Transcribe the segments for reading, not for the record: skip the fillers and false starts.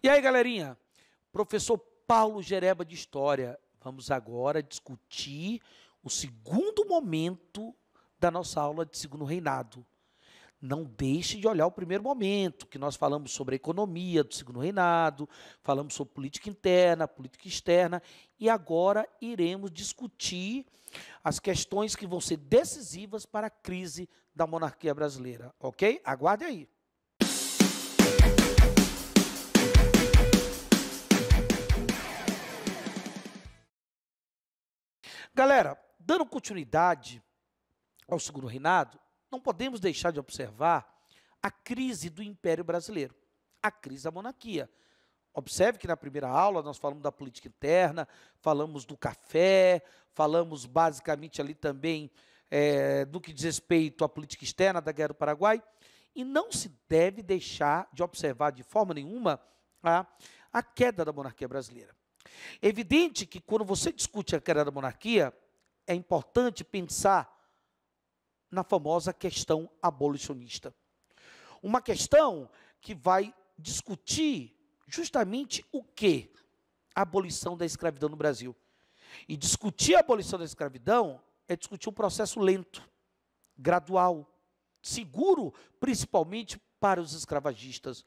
E aí, galerinha? Professor Paulo Gereba de História. Vamos agora discutir o segundo momento da nossa aula de Segundo Reinado. Não deixe de olhar o primeiro momento, que nós falamos sobre a economia do Segundo Reinado, falamos sobre política interna, política externa, e agora iremos discutir as questões que vão ser decisivas para a crise da monarquia brasileira, ok? Aguarde aí. Galera, dando continuidade ao Segundo Reinado, não podemos deixar de observar a crise do Império Brasileiro, a crise da monarquia. Observe que na primeira aula nós falamos da política interna, falamos do café, falamos basicamente ali também do que diz respeito à política externa da Guerra do Paraguai, e não se deve deixar de observar de forma nenhuma a queda da monarquia brasileira. É evidente que quando você discute a queda da monarquia, é importante pensar na famosa questão abolicionista. Uma questão que vai discutir justamente o quê? A abolição da escravidão no Brasil. E discutir a abolição da escravidão é discutir um processo lento, gradual, seguro, principalmente para os escravagistas.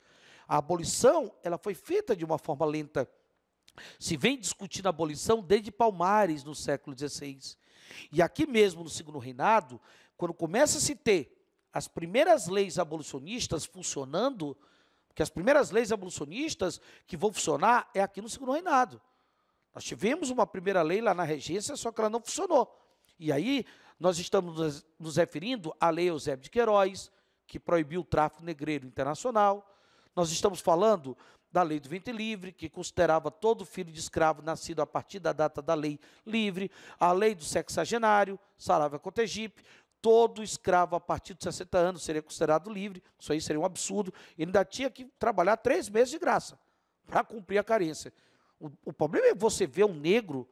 A abolição, ela foi feita de uma forma lenta. Se vem discutindo a abolição desde Palmares, no século XVI. E aqui mesmo, no Segundo Reinado, quando começa a se ter as primeiras leis abolicionistas funcionando, porque as primeiras leis abolicionistas que vão funcionar é aqui no Segundo Reinado. Nós tivemos uma primeira lei lá na Regência, só que ela não funcionou. E aí, nós estamos nos referindo à Lei Eusébio de Queiroz, que proibiu o tráfico negreiro internacional. Nós estamos falando da lei do ventre livre, que considerava todo filho de escravo nascido a partir da data da lei livre, a lei do sexagenário, Saravia Cotegipe, todo escravo a partir de 60 anos seria considerado livre, isso aí seria um absurdo, ele ainda tinha que trabalhar 3 meses de graça, para cumprir a carência. O problema é você ver um negro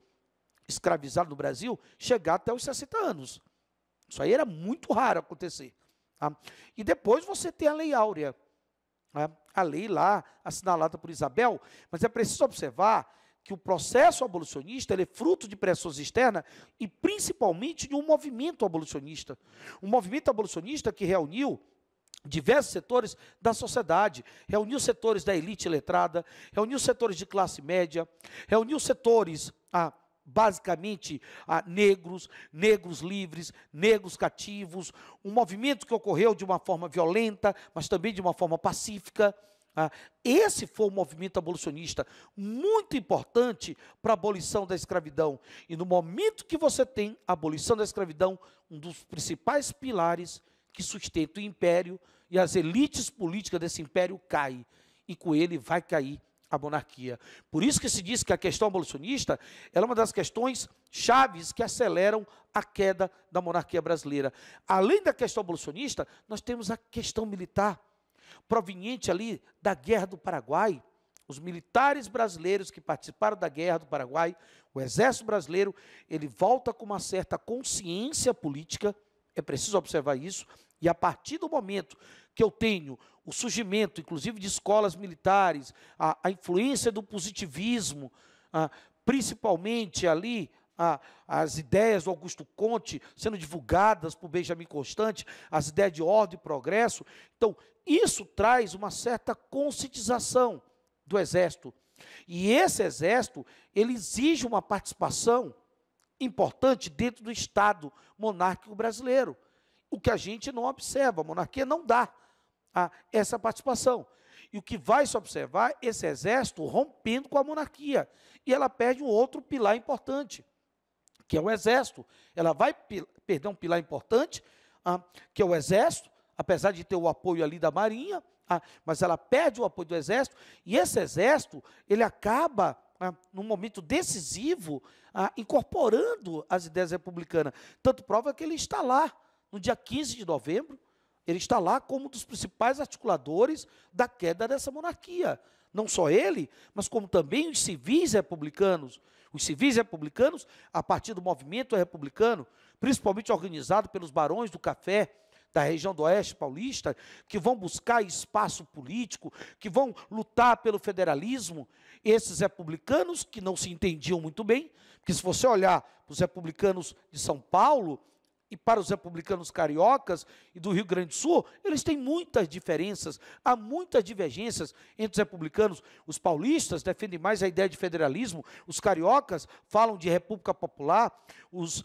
escravizado no Brasil chegar até os 60 anos, isso aí era muito raro acontecer. Tá? E depois você tem a Lei Áurea, a lei lá, assinalada por Isabel, mas é preciso observar que o processo abolicionista ele é fruto de pressões externas e principalmente de um movimento abolicionista. Um movimento abolicionista que reuniu diversos setores da sociedade, reuniu setores da elite letrada, reuniu setores de classe média, reuniu setores basicamente negros, negros livres, negros cativos, um movimento que ocorreu de uma forma violenta, mas também de uma forma pacífica. Esse foi um movimento abolicionista muito importante para a abolição da escravidão. E no momento que você tem a abolição da escravidão, um dos principais pilares que sustenta o império e as elites políticas desse império cai, e com ele vai cair a monarquia. Por isso que se diz que a questão abolicionista é uma das questões chaves que aceleram a queda da monarquia brasileira. Além da questão abolicionista, nós temos a questão militar, proveniente ali da Guerra do Paraguai. Os militares brasileiros que participaram da Guerra do Paraguai, o Exército Brasileiro, ele volta com uma certa consciência política, é preciso observar isso, e a partir do momento que eu tenho o surgimento, inclusive, de escolas militares, a influência do positivismo, principalmente ali, as ideias do Augusto Conte sendo divulgadas por Benjamin Constant, as ideias de ordem e progresso. Então, isso traz uma certa conscientização do Exército. E esse Exército, ele exige uma participação importante dentro do Estado monárquico brasileiro. O que a gente não observa, a monarquia não dá essa participação. E o que vai se observar, esse Exército rompendo com a monarquia. E ela perde um outro pilar importante, que é o Exército. Ela vai perder um pilar importante, que é o Exército, apesar de ter o apoio ali da Marinha, mas ela perde o apoio do Exército, e esse Exército, ele acaba, num momento decisivo, incorporando as ideias republicanas. Tanto prova que ele está lá, no dia 15 de novembro, ele está lá como um dos principais articuladores da queda dessa monarquia. Não só ele, mas como também os civis republicanos. Os civis republicanos, a partir do movimento republicano, principalmente organizado pelos barões do café, da região do Oeste Paulista, que vão buscar espaço político, que vão lutar pelo federalismo, esses republicanos que não se entendiam muito bem, porque se você olhar para os republicanos de São Paulo e para os republicanos cariocas e do Rio Grande do Sul, eles têm muitas diferenças, há muitas divergências entre os republicanos. Os paulistas defendem mais a ideia de federalismo, os cariocas falam de república popular, os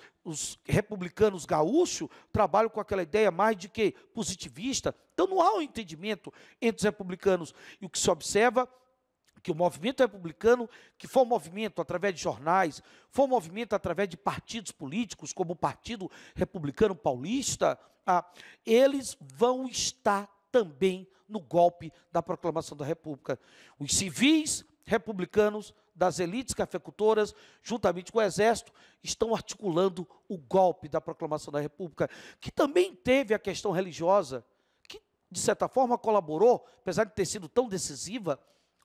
republicanos gaúchos trabalham com aquela ideia mais de que positivista. Então não há um entendimento entre os republicanos. E o que se observa que o movimento republicano, que foi um movimento através de jornais, foi um movimento através de partidos políticos, como o Partido Republicano Paulista, eles vão estar também no golpe da proclamação da República. Os civis republicanos das elites cafeicultoras, juntamente com o Exército, estão articulando o golpe da proclamação da República, que também teve a questão religiosa, que, de certa forma, colaborou, apesar de ter sido tão decisiva,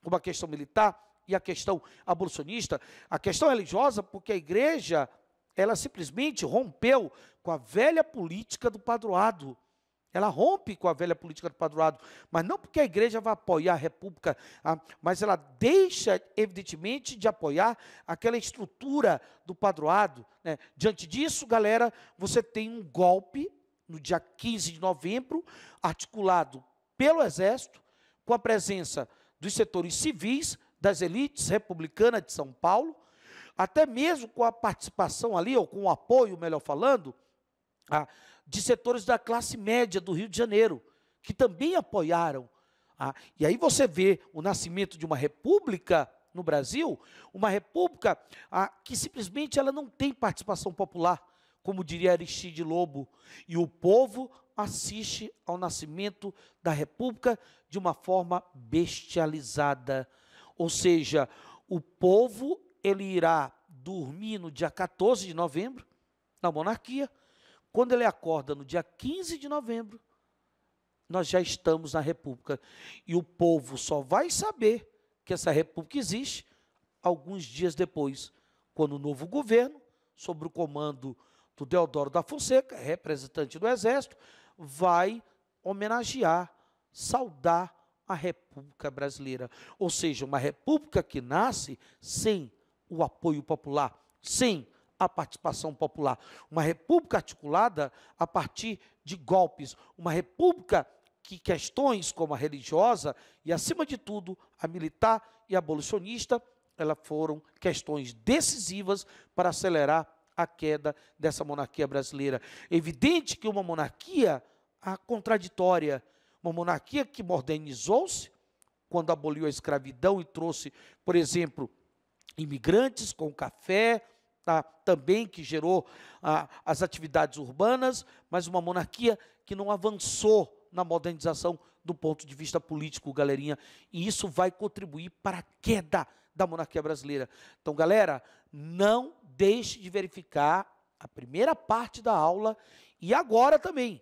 como a questão militar e a questão abolicionista, a questão religiosa, porque a igreja, ela simplesmente rompeu com a velha política do padroado. Ela rompe com a velha política do padroado, mas não porque a igreja vai apoiar a república, mas ela deixa, evidentemente, de apoiar aquela estrutura do padroado, né? Diante disso, galera, você tem um golpe, no dia 15 de novembro, articulado pelo Exército, com a presença dos setores civis, das elites republicanas de São Paulo, até mesmo com a participação ali, ou com o apoio, melhor falando, de setores da classe média do Rio de Janeiro, que também apoiaram. E aí você vê o nascimento de uma república no Brasil, uma república que simplesmente ela não tem participação popular, como diria Aristide Lobo, e o povo assiste ao nascimento da república de uma forma bestializada. Ou seja, o povo ele irá dormir no dia 14 de novembro, na monarquia. Quando ele acorda no dia 15 de novembro, nós já estamos na república. E o povo só vai saber que essa república existe alguns dias depois, quando o novo governo, sob o comando do Deodoro da Fonseca, representante do Exército, vai homenagear, saudar a República Brasileira. Ou seja, uma república que nasce sem o apoio popular, sem a participação popular. Uma república articulada a partir de golpes. Uma república que questões como a religiosa e, acima de tudo, a militar e a abolicionista, elas foram questões decisivas para acelerar a queda dessa monarquia brasileira. É evidente que uma monarquia contraditória, uma monarquia que modernizou-se quando aboliu a escravidão e trouxe, por exemplo, imigrantes com café, também que gerou as atividades urbanas, mas uma monarquia que não avançou na modernização do ponto de vista político, galerinha, e isso vai contribuir para a queda da monarquia brasileira. Então, galera, não deixe de verificar a primeira parte da aula e agora também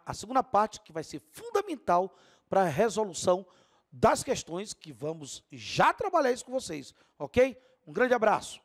a segunda parte, que vai ser fundamental para a resolução das questões que vamos já trabalhar isso com vocês, ok? Um grande abraço.